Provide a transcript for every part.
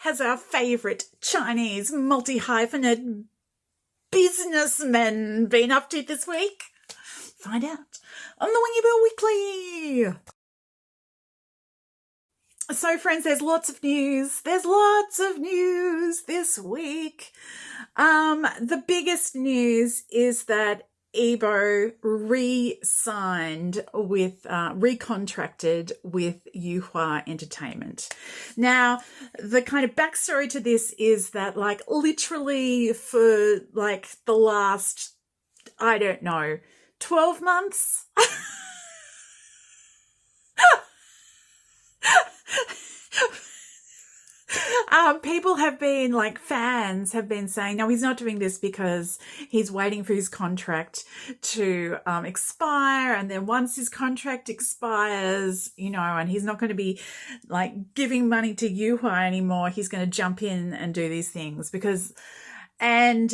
has our favourite Chinese multi-hyphenate businessman been up to this week? Find out on the YIBO Weekly. So, friends, there's lots of news. There's lots of news this week. The biggest news is that YIBO re-signed with, recontracted with YUEHUA Entertainment. Now, the kind of backstory to this is that, like, literally for, like, the last, I don't know, 12 months? People have been, like, fans have been saying, no, he's not doing this because he's waiting for his contract to expire. And then once his contract expires, you know, and he's not going to be, like, giving money to YUEHUA anymore, he's going to jump in and do these things because... And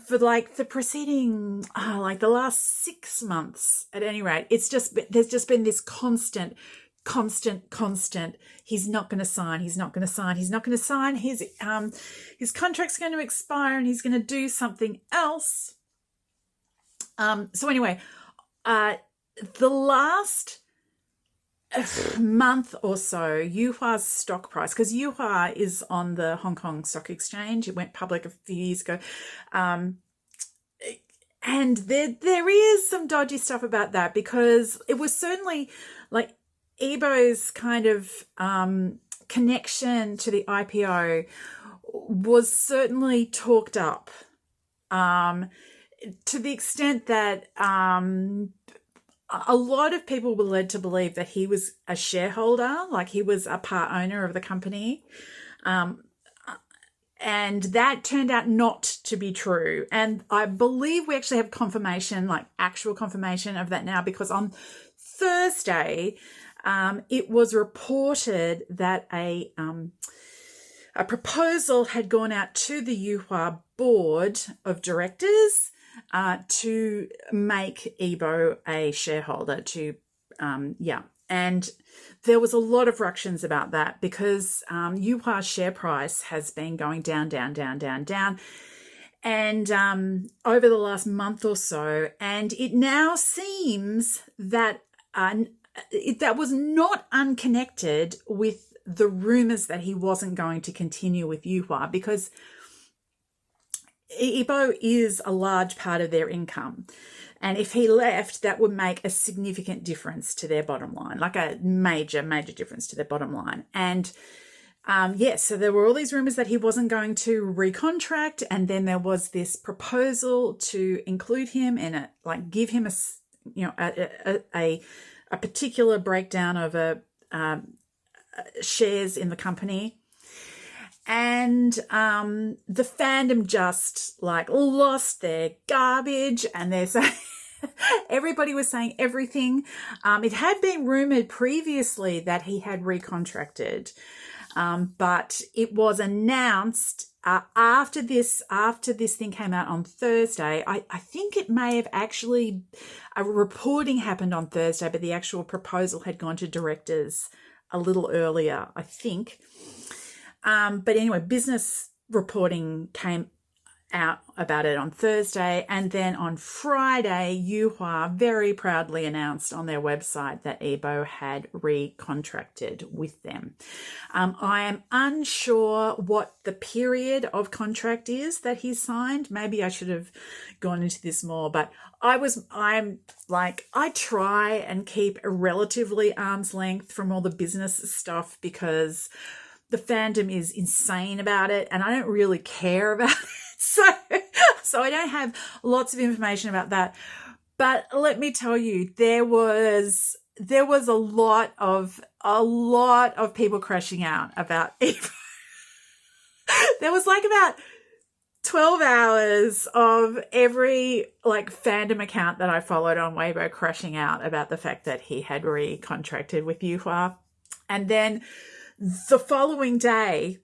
for, like, the preceding, like, the last 6 months, at any rate, it's just, there's just been this constant, he's not going to sign, he's not going to sign, he's not going to sign, his contract's going to expire and he's going to do something else. So anyway, the last month or so, YUEHUA's stock price, because YUEHUA is on the Hong Kong Stock Exchange, it went public a few years ago, and there is some dodgy stuff about that because it was certainly, like, YIBO's kind of connection to the IPO was certainly talked up to the extent that a lot of people were led to believe that he was a shareholder, like he was a part owner of the company. And that turned out not to be true. And I believe we actually have confirmation, like actual confirmation of that now, because on Thursday, it was reported that a proposal had gone out to the YUEHUA board of directors to make YIBO a shareholder. And there was a lot of ructions about that because YUEHUA's share price has been going down, and over the last month or so, and it now seems that that was not unconnected with the rumours that he wasn't going to continue with YUEHUA, because YIBO is a large part of their income. And if he left, that would make a significant difference to their bottom line, like a major difference to their bottom line. And so there were all these rumours that he wasn't going to recontract, and then there was this proposal to include him in it, like give him a particular breakdown of shares in the company. And the fandom just, like, lost their garbage, and they're saying everybody was saying everything. It had been rumoured previously that he had recontracted, but it was announced after this thing came out on Thursday. I think it may have actually, a reporting happened on Thursday, but the actual proposal had gone to directors a little earlier, I think. But anyway, business reporting came out about it on Thursday, and then on Friday, YUEHUA very proudly announced on their website that YIBO had recontracted with them. I am unsure what the period of contract is that he signed. Maybe I should have gone into this more, but I try and keep a relatively arm's length from all the business stuff because the fandom is insane about it, and I don't really care about it. So I don't have lots of information about that. But let me tell you, there was a lot of people crashing out about it. There was like about 12 hours of every, like, fandom account that I followed on Weibo crashing out about the fact that he had recontracted with YUEHUA. And then the following day,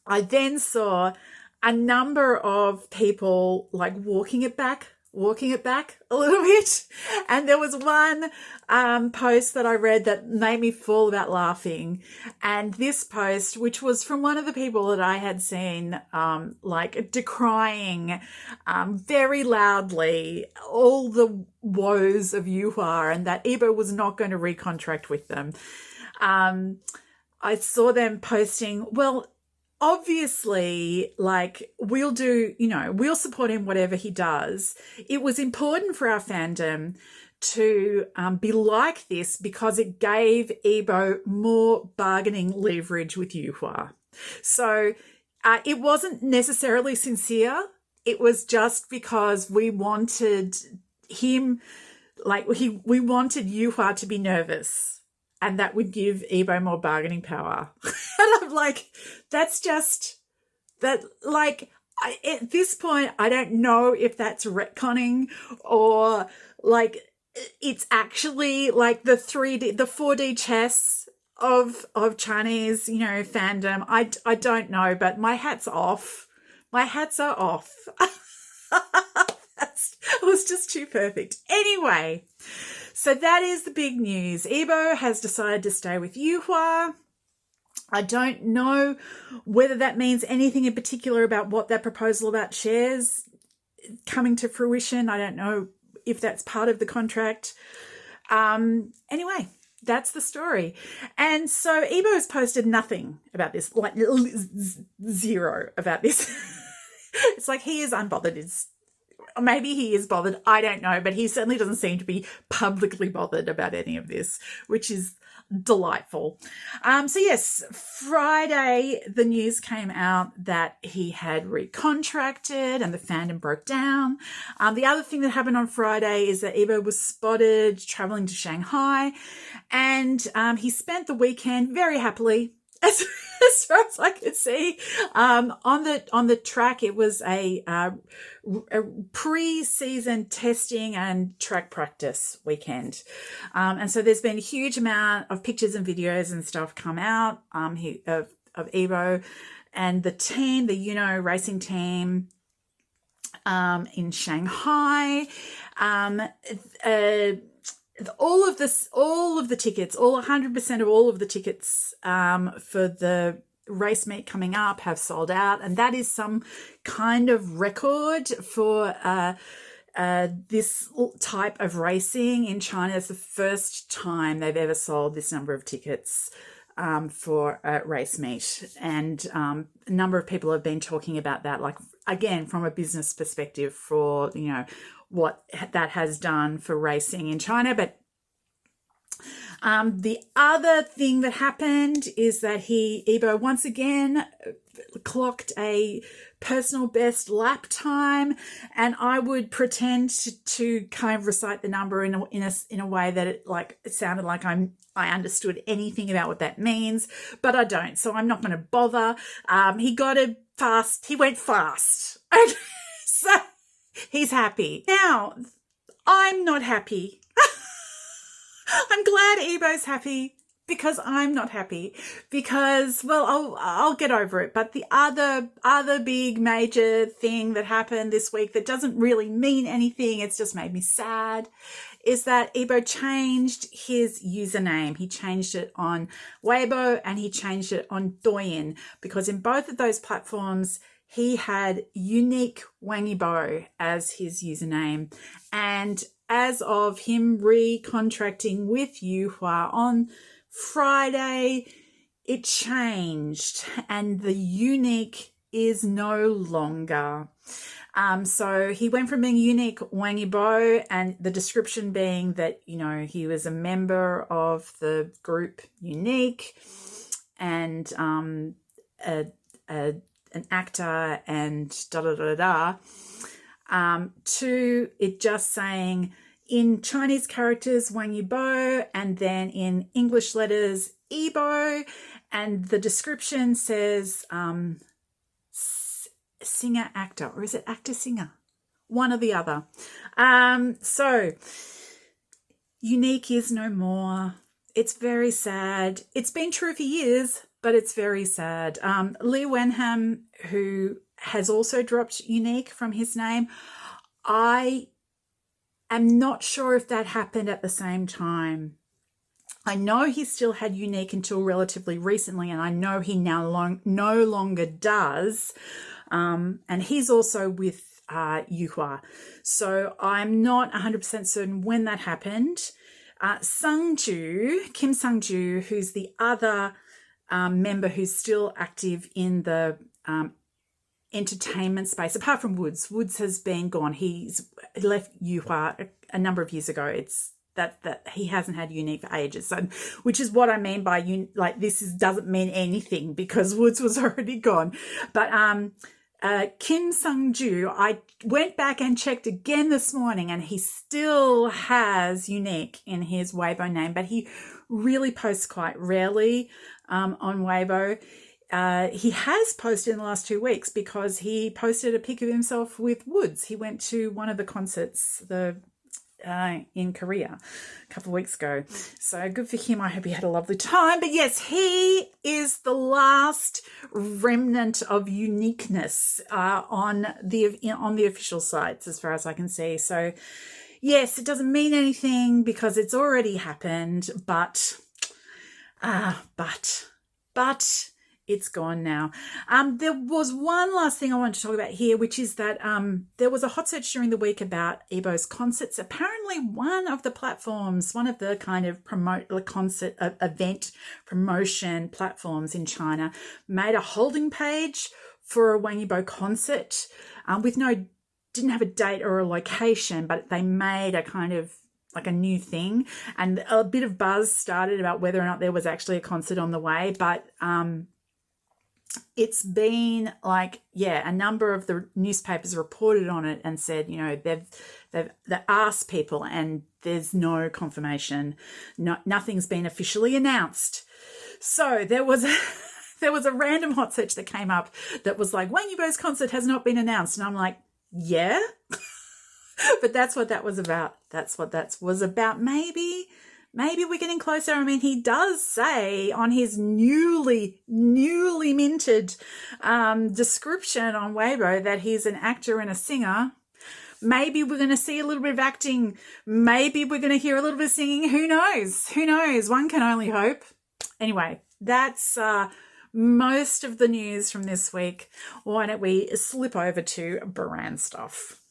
I then saw a number of people, like, walking it back, walking it back a little bit. And there was one post that I read that made me fall about laughing. And this post, which was from one of the people that I had seen, like decrying very loudly all the woes of YUEHUA and that YIBO was not going to recontract with them. I saw them posting, well, obviously, like, we'll do, we'll support him whatever he does. It was important for our fandom to be like this because it gave YIBO more bargaining leverage with YUEHUA. So it wasn't necessarily sincere. It was just because we wanted him, like, we wanted YUEHUA to be nervous. And that would give YIBO more bargaining power. And I'm like, that's just, that, like, at this point, I don't know if that's retconning or, like, it's actually, like, the 4D chess of Chinese, fandom. I don't know, but my hat's off. My hats are off. It was just too perfect. Anyway, so that is the big news. YIBO has decided to stay with YUEHUA. I don't know whether that means anything in particular about what that proposal about shares coming to fruition. I don't know if that's part of the contract. Anyway, that's the story. And so YIBO has posted nothing about this, like zero about this. It's like he is unbothered. Maybe he is bothered. I don't know, but he certainly doesn't seem to be publicly bothered about any of this, which is delightful. So yes, Friday, the news came out that he had recontracted and the fandom broke down. The other thing that happened on Friday is that YIBO was spotted traveling to Shanghai, and he spent the weekend very happily. As far as I could see, on the track, it was a pre-season testing and track practice weekend, and so there's been a huge amount of pictures and videos and stuff come out of YIBO and the team, the UNORACING team in Shanghai. All of the tickets, 100% of all of the tickets for the race meet coming up have sold out, and that is some kind of record for this type of racing in China. It's the first time they've ever sold this number of tickets for a race meet, and a number of people have been talking about that, like, again, from a business perspective for, what that has done for racing in China. But the other thing that happened is that YIBO once again clocked a personal best lap time, and I would pretend to kind of recite the number in a way that it sounded like I understood anything about what that means, but I don't, so I'm not going to bother. He went fast. So he's happy. Now, I'm not happy. I'm glad YIBO's happy because I'm not happy because, well, I'll get over it. But the other big major thing that happened this week that doesn't really mean anything, it's just made me sad, is that YIBO changed his username. He changed it on Weibo and he changed it on Douyin, because in both of those platforms, he had unique Wang YIBO as his username. And as of him recontracting with YUEHUA on Friday, it changed and the unique is no longer. So he went from being unique Wang YIBO and the description being that, he was a member of the group Unique and an actor and to it just saying in Chinese characters Wang YIBO and then in English letters YIBO, and the description says singer actor, or is it actor singer, one or the other. So unique is no more. It's very sad. It's been true for years, but it's very sad. Lee Wenham, who has also dropped unique from his name, I am not sure if that happened at the same time. I know he still had UNIQ until relatively recently, and I know he now no longer does. And he's also with YUEHUA. So I'm not 100% certain when that happened. Kim Sung-ju, who's the other member who's still active in the entertainment space, apart from Woods. Woods has been gone. He left YUEHUA a number of years ago. It's that he hasn't had UNIQ for ages. So, which is what I mean by doesn't mean anything because Woods was already gone. But Kim Sung-ju, I went back and checked again this morning, and he still has UNIQ in his Weibo name, but he really posts quite rarely on Weibo. He has posted in the last 2 weeks because he posted a pic of himself with Woods. He went to one of the concerts in Korea a couple of weeks ago. So good for him. I hope he had a lovely time. But yes, he is the last remnant of uniqueness on the official sites as far as I can see. So yes, it doesn't mean anything because it's already happened, but it's gone now. There was one last thing I wanted to talk about here, which is that there was a hot search during the week about YIBO's concerts. Apparently one of the platforms, one of the kind of event promotion platforms in China made a holding page for a Wang YIBO concert didn't have a date or a location, but they made a kind of like a new thing, and a bit of buzz started about whether or not there was actually a concert on the way, but it's been a number of the newspapers reported on it and said, they've asked people and there's no confirmation. Nothing's been officially announced. So there was a random hot search that came up that was like, Wang YIBO's concert has not been announced. And I'm like, yeah, but that's what that was about. That's what that was about. Maybe we're getting closer. I mean, he does say on his newly minted description on Weibo that he's an actor and a singer. Maybe we're going to see a little bit of acting. Maybe we're going to hear a little bit of singing. Who knows? One can only hope. Anyway, that's most of the news from this week. Why don't we slip over to brand stuff?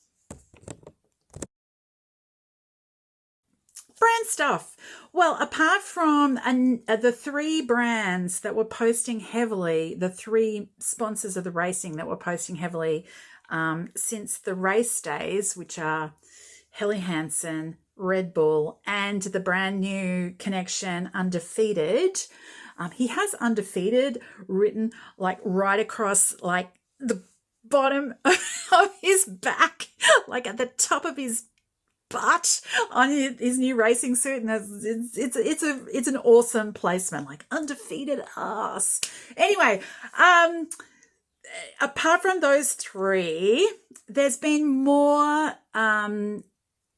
Brand stuff. Well, apart from the 3 brands that were posting heavily, the 3 sponsors of the racing that were posting heavily since the race days, which are HELLY HANSEN, Red Bull, and the brand new connection Undefeated. He has Undefeated written right across the bottom of his back, at the top of his butt on his new racing suit, and it's an awesome placement, Undefeated ass. Anyway, apart from those 3, there's been more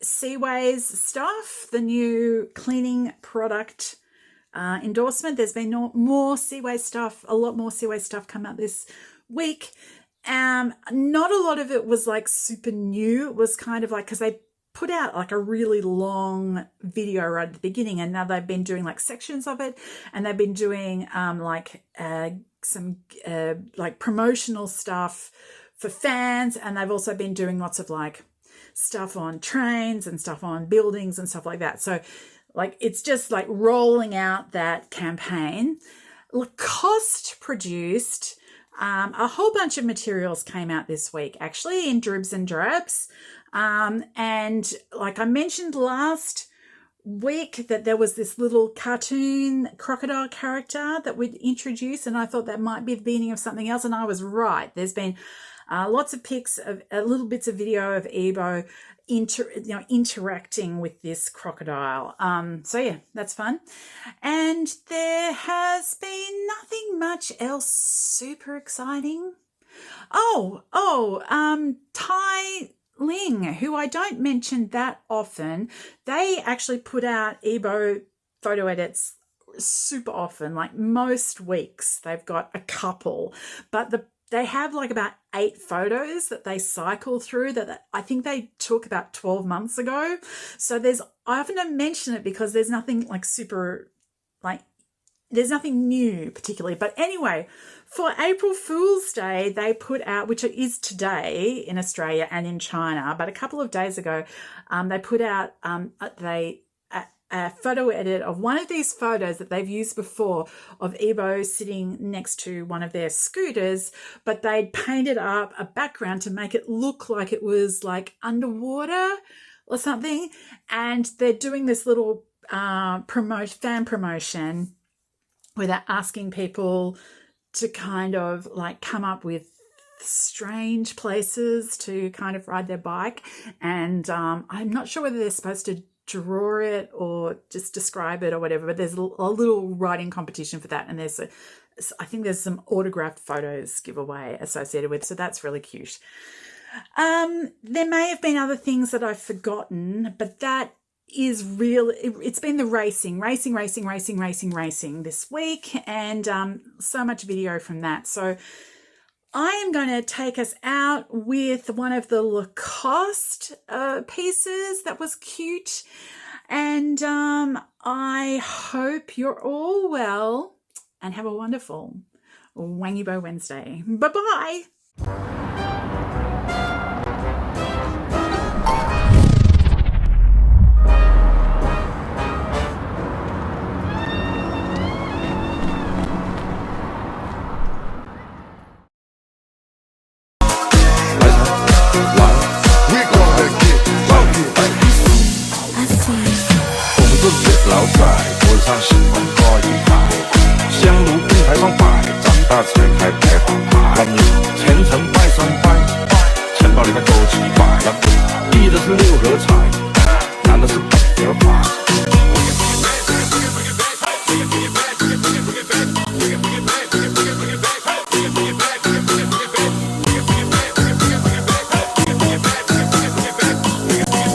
Seaways stuff, the new cleaning product endorsement. There's been more Seaways stuff, a lot more Seaways stuff come out this week. Not a lot of it was super new. It was kind of because they put out a really long video right at the beginning, and now they've been doing sections of it, and they've been doing some promotional stuff for fans, and they've also been doing lots of stuff on trains and stuff on buildings and stuff like that. So it's just rolling out that campaign. Lacoste produced a whole bunch of materials came out this week, actually, in dribs and drabs. And I mentioned last week that there was this little cartoon crocodile character that we'd introduce, and I thought that might be the beginning of something else, and I was right. There's been lots of pics of little bits of video of YIBO interacting with this crocodile. So yeah, that's fun. And there has been nothing much else super exciting. Tai Ling, who I don't mention that often, they actually put out YIBO photo edits super often, most weeks they've got a couple, but the they have like about 8 photos that they cycle through that I think they took about 12 months ago. So I often don't mention it because there's nothing like super, like, there's nothing new particularly. But anyway, for April Fool's Day, they put out, which is today in Australia and in China, but a couple of days ago, they put out a photo edit of one of these photos that they've used before of YIBO sitting next to one of their scooters, but they'd painted up a background to make it look like it was like underwater or something. And they're doing this little fan promotion where they're asking people to kind of like come up with strange places to kind of ride their bike. And I'm not sure whether they're supposed to draw it or just describe it or whatever, but there's a little writing competition for that, and I think there's some autographed photos giveaway associated with, so that's really cute. There may have been other things that I've forgotten, but that is real. It's been the racing this week, and so much video from that. So I am going to take us out with one of the Lacoste pieces that was cute. And I hope you're all well and have a wonderful Wangibo Wednesday. Bye-bye.的是六合彩，拿的是本子牌。